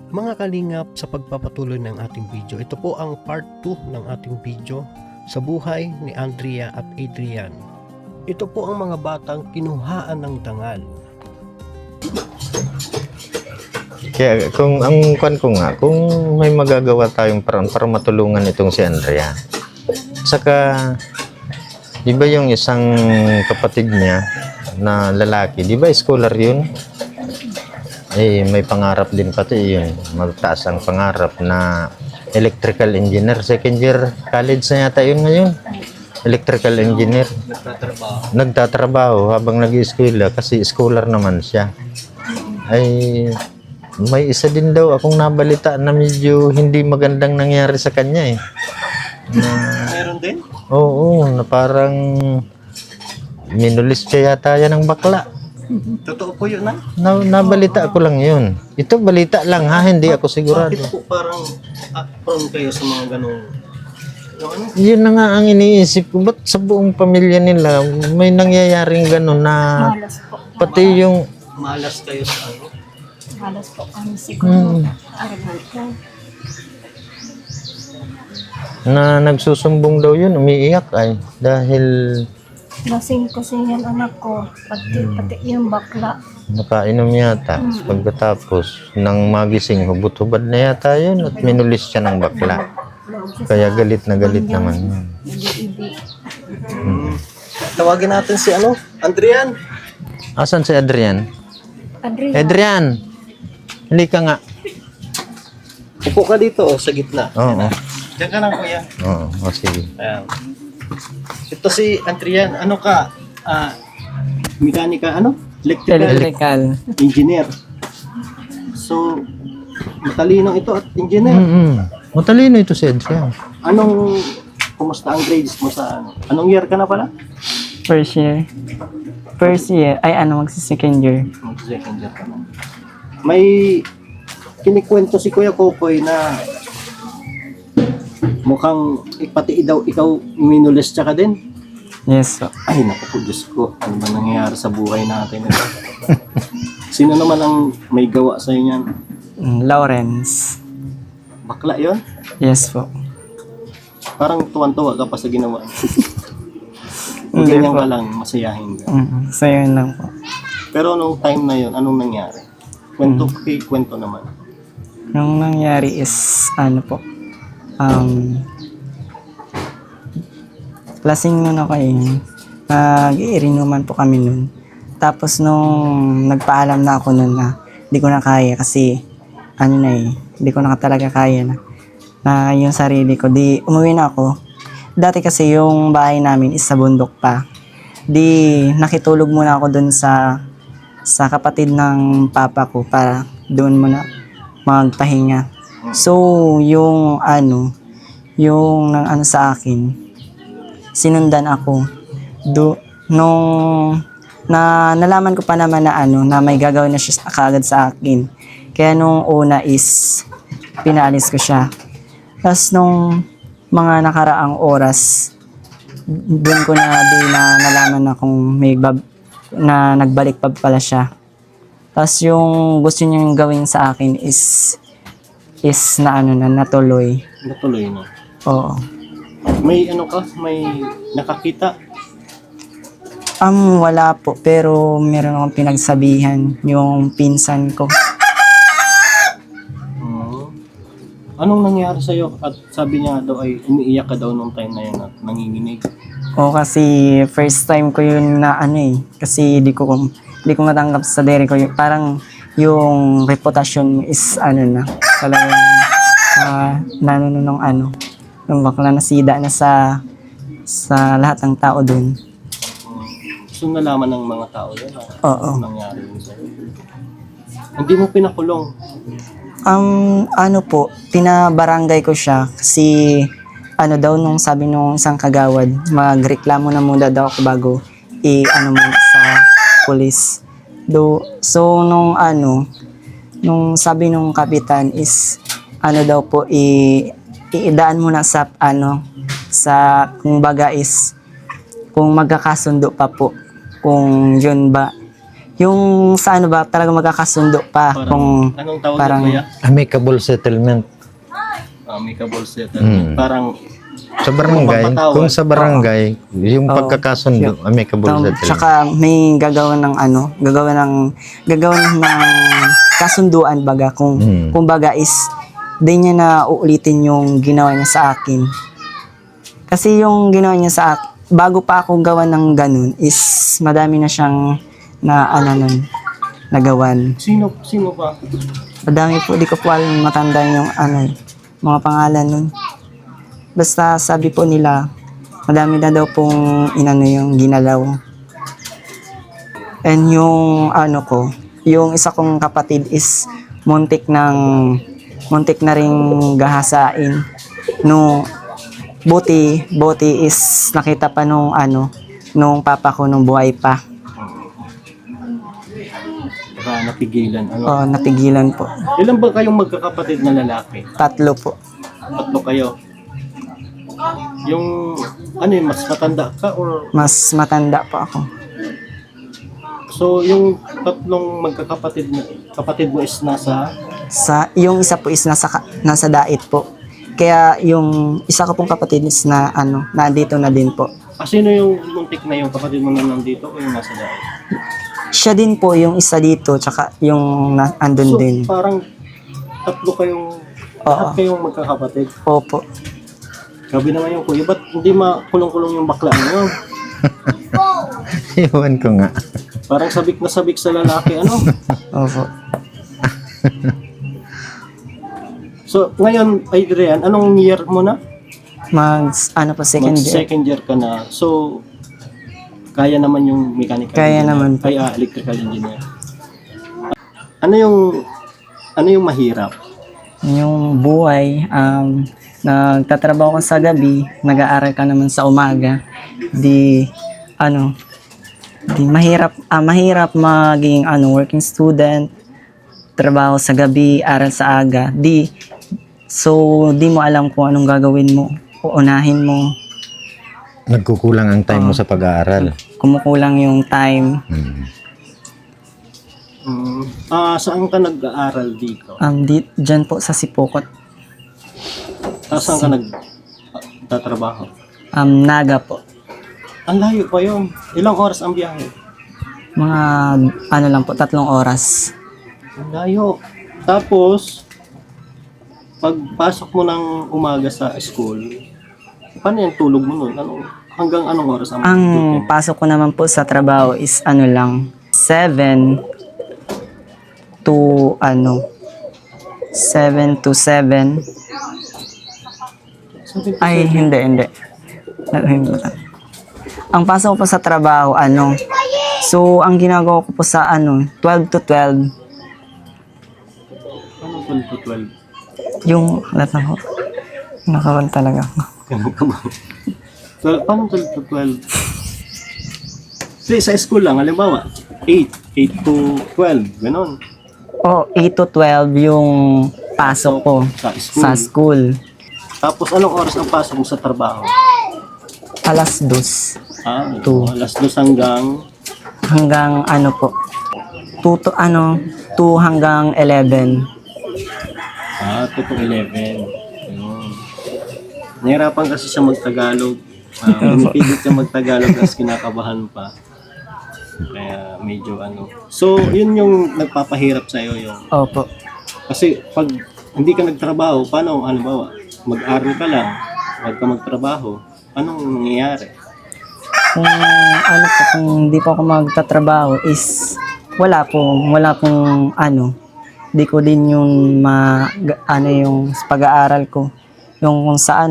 Mga kalingap, sa pagpapatuloy ng ating video, ito po ang part 2 ng ating video sa buhay ni Andrea at Adrian. Ito po ang mga batang kinuhaan ng dangal. Kaya kung ang kwan ko nga, kung may magagawa tayong parang para matulungan itong si Andrea. Saka, di ba yung isang kapatid niya na lalaki, di ba scholar yun? Eh, may pangarap din pati yun. Magtaas ang pangarap na electrical engineer. Second year college na yata yun ngayon. Electrical engineer. Nagtatrabaho habang nag-eskwela kasi scholar naman siya. Ay, may isa din daw akong nabalita na medyo hindi magandang nangyari sa kanya eh. Meron din? Oo, na parang minulis siya yata yan ng bakla. Totoo po yun na? Nabalita ko lang yun. Ito balita lang ha, hindi ako sigurado. Bakit po parang prone kayo sa mga ganong ano? Yun na nga ang iniisip ko. Ba't sa buong pamilya nila may nangyayaring gano'n na Malas po. pati yung Malas kayo sa ano? Malas po kami siguro. Arahan ko. na nagsusumbong daw yun, umiiyak ay dahil Lasing kasi yan anak ko. Pati yung bakla. nakainom yata. Pagkatapos nang magising, hubot-hubad na yata yun at minulis siya ng bakla. Kaya galit na galit naman yun. Ibi-ibi. Tawagin natin si ano? Adrian! Asan si Adrian? Adrian. Adrian! Hindi ka nga. Upo ka dito sa gitna. Oo. Diyan ka lang kuya. Oo, o sige. Ayan. Ito si Adrian. Ano ka? Mekanika ano? Electrical engineer. So, matalino ito at engineer. Matalino ito si Adrian. Kumusta ang grades mo sa ano? Anong year ka na pala? First year. Ay magsi-second year. Second year ka na. May kinikwento si Kuya Kokoy na mukhang pati ikaw minulis tsaka din. Yes po. Ay, naku po, Diyos ko. Ano ba nangyayari sa buhay natin? Sino naman ang may gawa sa inyo? Lawrence. Bakla yon? Yes po. Parang tuwan-tuwa ka pa sa ginawa. Kung Hindi ganyan po. ka lang, masayahin ka. So yun lang po. Pero nung time na yon, anong nangyari? Kwento naman. Yung nangyari is lasing nun ako eh. Nag-iinuman po kami nun. Tapos nung nagpaalam na ako nun na hindi ko na kaya kasi hindi ko na talaga kaya na yung sarili ko. Di umuwi na ako. Dati kasi yung bahay namin is sa bundok pa. Di nakitulog muna ako dun sa kapatid ng papa ko para doon muna magpahinga. So yung sa akin, sinundan ako. Nung nalaman ko pa naman na may gagawin na siya kaagad sa akin. Kaya nung una is pinalis ko siya. Tapos nung mga nakaraang oras, doon ko na nalaman na kung na nagbalik pa pala siya. Tapos yung gusto niyang gawin sa akin is natuloy. Natuloy na. Oo. May may nakakita? Wala po, pero meron akong pinagsabihan yung pinsan ko. Anong nangyari sa'yo? At sabi niya daw ay umiiyak ka daw nung time na yun at nanginginig. O kasi first time ko yun na kasi di ko matanggap sa dere ko yun. Parang yung reputasyon is talagang yung bakla na sida na sa lahat ng tao dun. So nalaman ng mga tao yun Oo. nangyari yun sa'yo. Hindi mo pinakulong. Pinabarangay ko siya kasi nung sabi nung isang kagawad, magreklamo na muna daw ako bago muna sa pulis. So nung sabi nung kapitan is daw po iidaan muna sa kumbaga is kung magkakasundo pa po kung yun ba Yung sa ano ba, talaga magkakasundo pa. Kung Anong tawag parang- kuya? Amicable settlement. Amicable settlement. Parang Sa barangay, Mapatawad. kung sa barangay, yung Oo. pagkakasundo, amicable settlement. tsaka may gagawa ng ano, gagawa ng kasunduan baga kung kumbaga is di niya na uulitin yung ginawa niya sa akin. Kasi yung ginawa niya sa akin, bago pa ako gawa ng ganun is madami na siyang na ano nun, nagawan. sino ba? Madami po, di ko po alam matanda yung ano, mga pangalan nun. Basta sabi po nila, madami na daw pong inano yung ginalaw. And yung ano ko, yung isa kong kapatid is muntik na ring gahasain. No, buti is nakita pa nung ano, nung papa ko nung buhay pa. Baka napigilan. Ano? Oh, napigilan po. Ilan ba kayong magkakapatid na lalaki? 3 po. 3 kayo. Yung ano yun, mas matanda ka or Mas matanda pa ako. so yung 3 kapatid mo is nasa Yung isa po is nasa dait po. Kaya yung isa ko pong kapatid is na ano, nandito na din po. sino yung muntik na yung kapatid mo na nandito o yung nasa daan? Siya din po yung isa dito, tsaka yung andun So din. parang 3 kayong lahat kayong magkakapatid. Opo. Grabe naman yung kuya. Ba't hindi makulong-kulong yung bakla niyo? Iwan ko nga. Parang sabik na sabik sa lalaki. Ano? Opo. So, ngayon, Adrian, anong year mo na? Ano po, second year. Second year ka na. So, kaya naman yung mechanical Kaya engineer. naman po. Ay, electrical engineer. Ano yung mahirap? Yung buhay, nagtatrabaho ka sa gabi, nag-aaral ka naman sa umaga. Di mahirap maging working student, trabaho sa gabi, aral sa aga. So di mo alam kung anong gagawin mo, uunahin mo, Nagkukulang ang time mo sa pag-aaral. kumukulang yung time. Saan ka nag-aaral dito? Dyan po sa Sipokot, Saan ka nagtatrabaho? Naga po. Ang layo pa yun. Ilang oras ang biyahe? Mga lang po, 3 oras. Ang layo. Tapos, pagpasok mo ng umaga sa school, paano yung tulog mo nun? Hanggang anong oras ang Ang duty mo? pasok ko naman po sa trabaho is 7 to 7 to 7. Ay, hindi. Ang pasok ko po sa trabaho, so ang ginagawa ko po sa 12 to 12, Anong 12 to 12? yung, lahat na ko, nakawal talaga. Paano 12 to 12? Sa school lang, halimbawa, 8 to 12, gano'n. 8 to 12 yung pasok ko sa school. Tapos anong oras ang pasok mo sa trabaho? Alas 2 Alas 2 hanggang hanggang 2 to 2 hanggang 11. 2 to 11. Ayun. Nahirapan kasi siya magtagalog. Pinipilit siya magtagalog kasi kinakabahan pa. Kaya medyo So, yun yung nagpapahirap sa'yo yung... Opo. Kasi pag hindi ka nagtrabaho, paano, ba, mag-aral ka lang, huwag ka magtrabaho, anong nangyayari? Kung di po ako magtatrabaho is wala pong di ko din yung yung sa pag-aaral ko, yung kung sa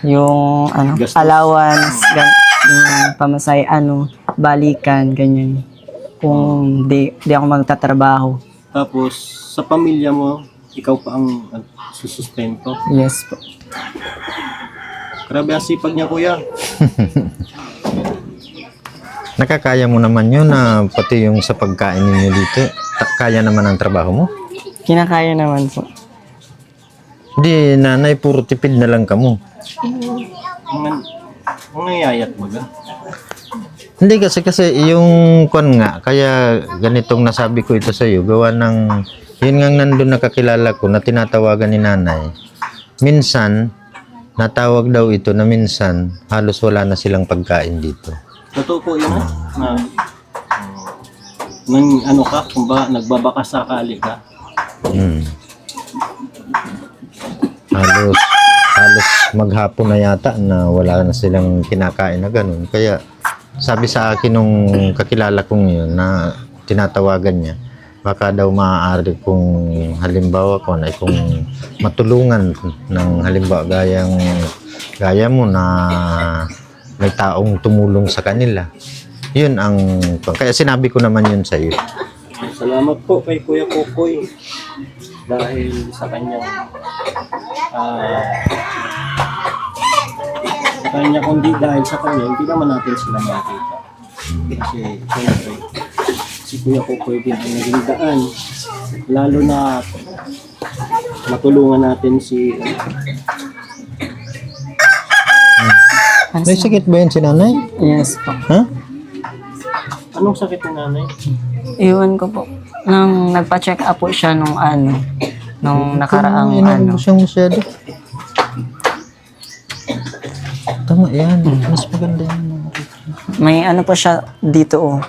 yung Gastos. allowance, yung pamasay, balikan, ganyan. Kung di ako magtatrabaho. Tapos, sa pamilya mo, ikaw pa ang susustento. Yes po. Grabe ang sipag niya, kuya. Nakakaya mo naman yun na pati yung sa pagkain ninyo dito, kaya naman ang trabaho mo? Kinakaya naman po. Di, nanay, puro tipid na lang kamo. Ang nangyayat mo ba? Hindi kasi yung kwan nga, kaya ganitong nasabi ko ito sa iyo, gawa ng yun nga nandun nakakilala ko na tinatawagan ni nanay. Minsan, natawag daw ito na minsan, halos wala na silang pagkain dito. Totoo po yun, na nang ano ka, kung ba nagbabaka sakali ka. Hmm. Halos maghapon na yata na wala na silang kinakain na ganun. Kaya sabi sa akin nung kakilala kong yun na tinatawagan niya, baka daw maaari kung halimbawa kung matulungan ng halimbawa gaya mo na may taong tumulong sa kanila. Yun ang kaya sinabi ko naman yun sa iyo. Salamat po kay Kuya Kokoy dahil sa kanyang kundi dahil sa kanya, hindi naman natin sila makita. Kasi siyempre, si Kuya Kokoy din ang naging daan. Lalo na matulungan natin si May sakit ba yan si nanay? Yes po. Ha? anong sakit ni nanay? Iwan ko po. Nang nagpa-check up po siya nung nakaraang Inaano siyang masyado. Tama yan. Mas maganda yan. may po siya dito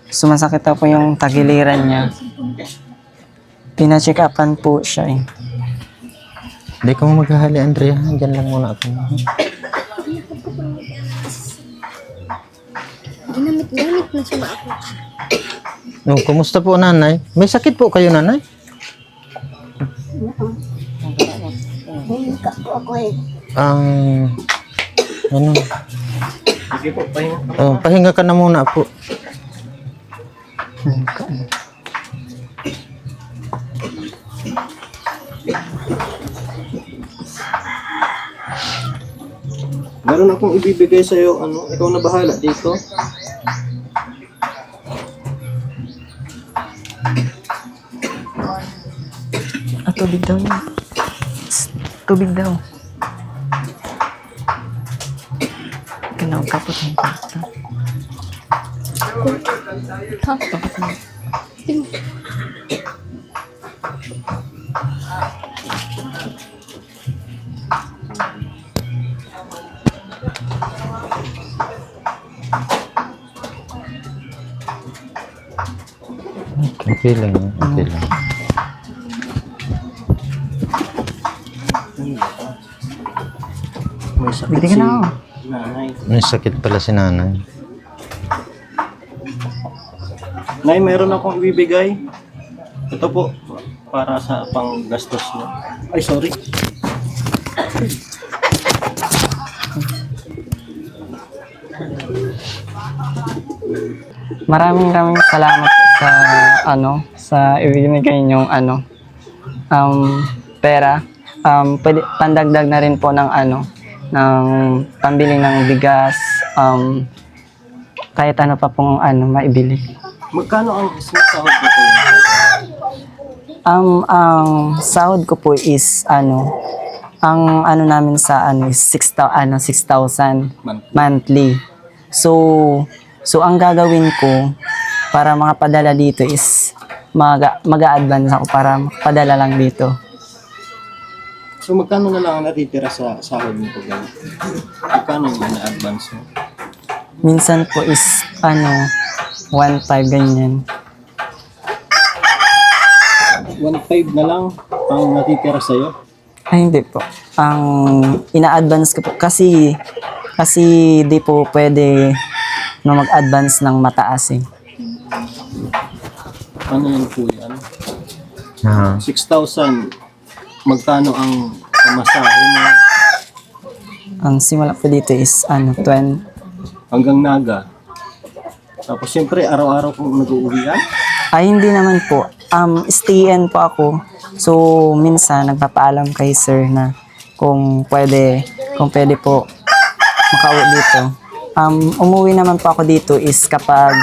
Sumasakit na po yung tagiliran niya. Pina-check upan po siya eh. Hindi ka mo maghahali, Andrea. Diyan lang muna ako. Ginamit na siya ako. No, kumusta po nanay? May sakit po kayo nanay? Hinka po ako eh. Ano? Sige po, pahinga. Pahinga ka na muna po. Meron akong ibibigay sa'yo, ikaw na bahala dito. Tubig daw yun. Tubig daw. Kapot ng kwarto. Okay lang. Okay lang. May sakit Bigyan ka na ako. nanay. May sakit pala si nanay. Nay, meron akong ibibigay. Ito po, para sa panggastos mo. Ay, sorry. Maraming salamat sa sa ibinigay niyong pera. Pwede pandagdag na rin po ng ng pambili ng bigas, kahit ano pa pong maibili. Magkano ang sinasahod mo po? Ang sahod ko po is ang namin sa is 6,000 monthly. So ang gagawin ko para makapadala dito is mag-a-advance ako para makapadala lang dito. So magkano na lang ang natitira sa sahod mo po ganun? Magkano yung na-advance mo? Minsan po is 1,500 ganyan. 1,500 na lang ang natitira sa'yo? Ay hindi po. Ang ina-advance ko po kasi di po pwede na mag-advance ng mataas eh. Ano yan po yan? 6,000. 6,000. Magkano ang pamasahe mo? Ang simula po dito is 20. Hanggang Naga. Tapos siyempre araw-araw kung nag-uuwian? Ay hindi naman po. Stay-in po ako. So minsan nagpapaalam kay sir na kung pwede po makauwi dito. Umuwi naman po ako dito is kapag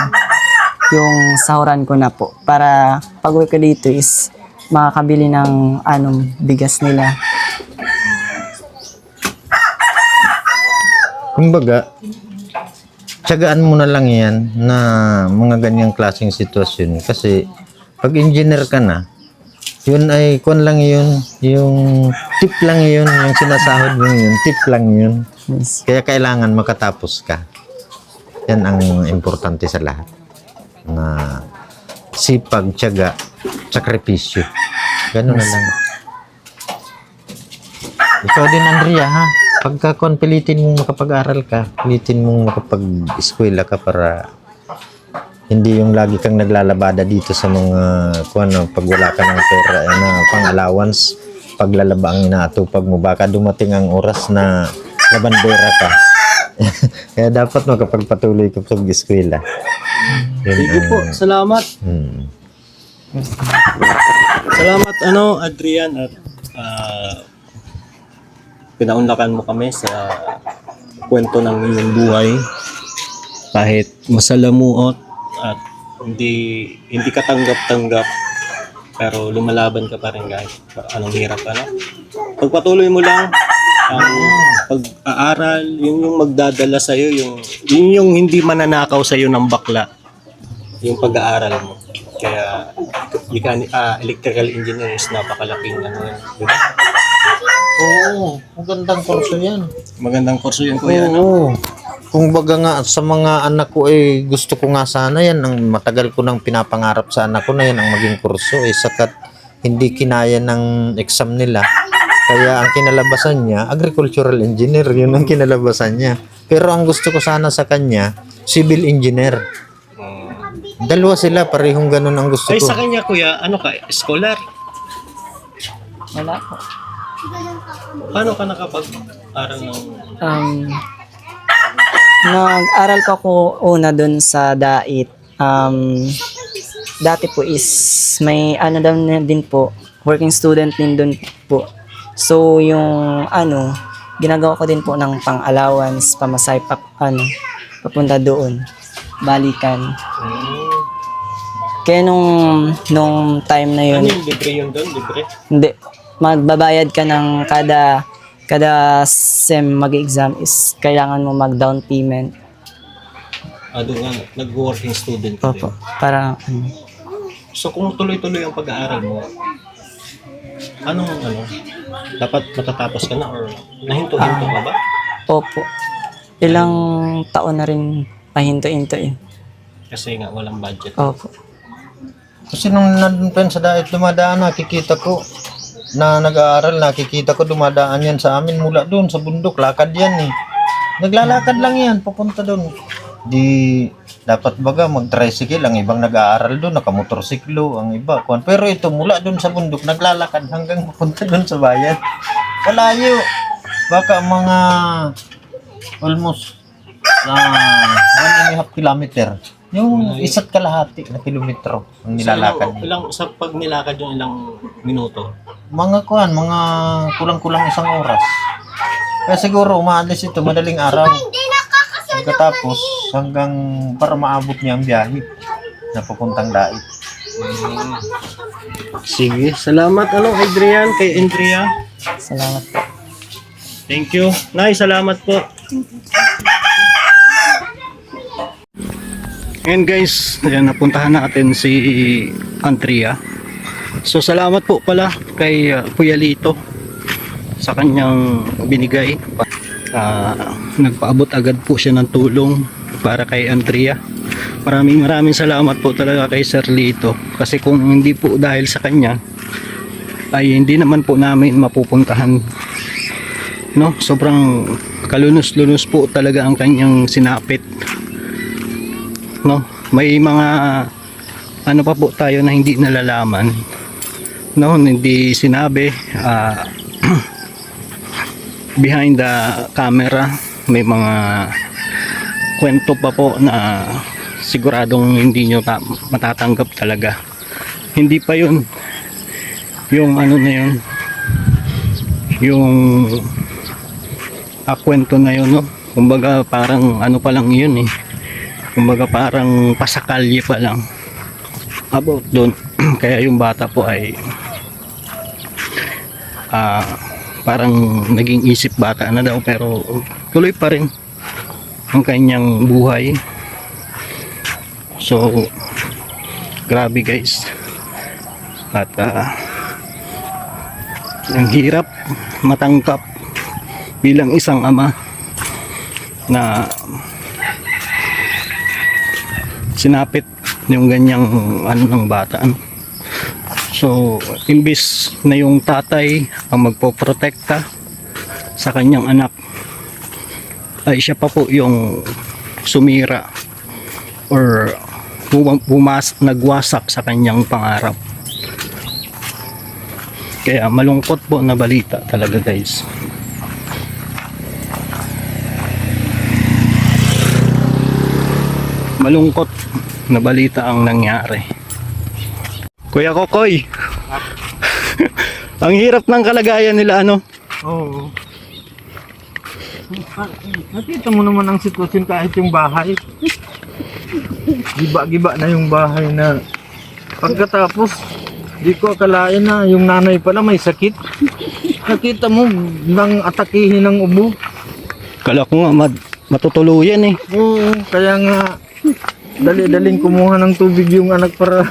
yung sahuran ko na po. Para pag uwi ko dito is makakabili ng bigas nila. Kumbaga, tiyagaan mo na lang yan na mga ganyang klaseng sitwasyon. Kasi pag engineer ka na, yun ay kung lang yun, yung tip lang yun, yung sinasahod mo yun, tip lang yun. Yes. Kaya kailangan makatapos ka. Yan ang importante sa lahat. Na sipag, tiyaga, sakripisyo. Ganun na lang. Ikaw din, Andrea, ha? Pagka pilitin mong makapag-aral ka, pilitin mong makapag-eskwela ka para hindi yung lagi kang naglalabada dito sa mga pag wala ka ng pera na pang-allowance, paglalaba ang inaatupag mo. Baka dumating ang oras na labandera ka. Kaya dapat makapagpatuloy ka pag-eskwela. Thank you po. Salamat. Salamat Adrian, at pinaunlakan mo kami sa kwento ng iyong buhay. Kahit masalamuot at hindi ka tanggap-tanggap, pero lumalaban ka pa rin guys. Anong hirap, pagpatuloy mo lang ang pag-aaral, yung magdadala sa iyo, yung hindi mananakaw sa iyo ng bakla, yung pag-aaral mo. Kaya electrical engineer is napakalaking di ba? Oo, magandang kurso yan. Magandang kurso yun, kuya. Oo. Kung baga nga sa mga anak ko gusto ko nga sana yan, ang matagal ko nang pinapangarap sa anak ko na yan ang maging kurso sakat hindi kinaya ng exam nila. Kaya ang kinalabasan niya, agricultural engineer, yun ang kinalabasan niya. Pero ang gusto ko sana sa kanya, civil engineer. Dalawa sila, parehong ganun ang gusto Ay, ko. sa kanya, kuya, scholar? Wala po. Paano ka nakapag-aral ng... Nag-aral pa ako una dun sa DAIT. Dati po is may daw na din po, working student din dun po. So yung ginagawa ko din po ng pang-allowance, pamasay papunta doon, balikan. Kaya nung time na yun, Libre yun doon? Libre? hindi, magbabayad ka ng kada sem mag-exam is kailangan mo mag-down payment. Doon nga, nag-working student ka Opo, din. para So kung tuloy-tuloy ang pag-aaral mo, dapat matatapos ka na or nahinto-hinto ka ba? opo. Ilang taon na rin pahinto-hinto. Kasi nga walang budget. Opo. Kasi nung nandun pa sa diet, dumadaan, nakikita ko na nag-aaral, nakikita ko dumadaan yan sa amin mula doon sa bundok, lakad yan naglalakad lang yan papunta doon. Di dapat baga mag-tricycle, ang ibang nag-aaral doon nakamotorsiklo, ang iba pero ito mula doon sa bundok naglalakad hanggang papunta doon sa bayan. Malayo, baka mga almost 1.5 kilometer, yung isa't kalahati na kilometro ang nilalakad. Sa pag nilakad yung ilang minuto? Mga kulang-kulang 1 oras. Kaya siguro umaalis ito madaling araw. Pagkatapos hanggang para maabot niya ang biyahe na papuntang Dait. Sige, salamat Adrian, kay Andrea. Salamat po. Thank you. Nay, salamat po. And guys, ayan, napuntahan natin si Andrea. So salamat po pala kay Kuya Lito sa kanyang binigay. Nagpaabot agad po siya ng tulong para kay Andrea. Maraming salamat po talaga kay Sir Lito, kasi kung hindi po dahil sa kanya ay hindi naman po namin mapupuntahan, no? Sobrang kalunos-lunos po talaga ang kanyang sinapit, no? May mga pa po tayo na hindi nalalaman, no? Hindi sinabi behind the camera. May mga kwento pa po na siguradong hindi nyo matatanggap talaga. Hindi pa yun yung na yun, yung kwento na yun, no? Kumbaga parang pa lang yun kumbaga parang pasakalye pa lang about doon. Kaya yung bata po ay parang naging isip bata na daw, pero tuloy pa rin ang kanyang buhay. So grabe guys, at ang hirap matangkap bilang isang ama na sinapit yung ganyang ano ng bata. So imbis na yung tatay ang magpoprotekta sa kanyang anak, ay siya pa po yung sumira or nagwasak sa kanyang pangarap. Kaya malungkot po na balita talaga guys. Malungkot na balita ang nangyari. Kuya Kokoy, ang hirap ng kalagayan nila ano? Oo. Nakita mo naman ang sitwasyon kahit yung bahay. Giba-giba na yung bahay na pagkatapos di ko akalain na yung nanay pala may sakit. Nakita mo nang atakihin ng ubo. Kala ko nga matutuluyan eh. Oo, kaya nga dali-daling kumuha ng tubig yung anak para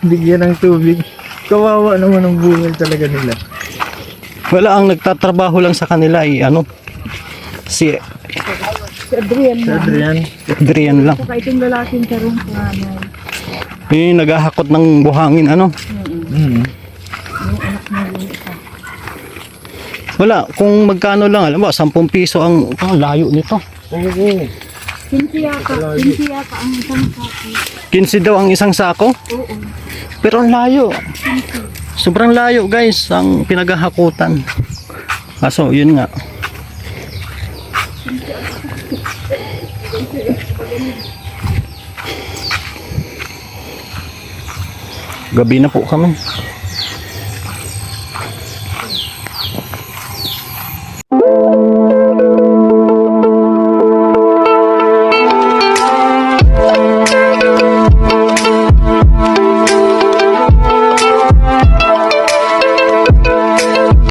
bigyan ng tubig. Kawawa naman ang buhay talaga nila. Wala, ang nagtatrabaho lang sa kanila ay ano, si Adrian lang. Saka itong lalaking karong panganay. Naghahakot ng buhangin ano. Wala, kung magkano lang, alam mo, 10 piso ang layo nito. Oo. 15 yata ang isang sako. 15 daw ang isang sako? Oo. Pero ang layo. Sobrang layo guys, ang pinaghahakutan. Kaso, yun nga. Gabi na po kami.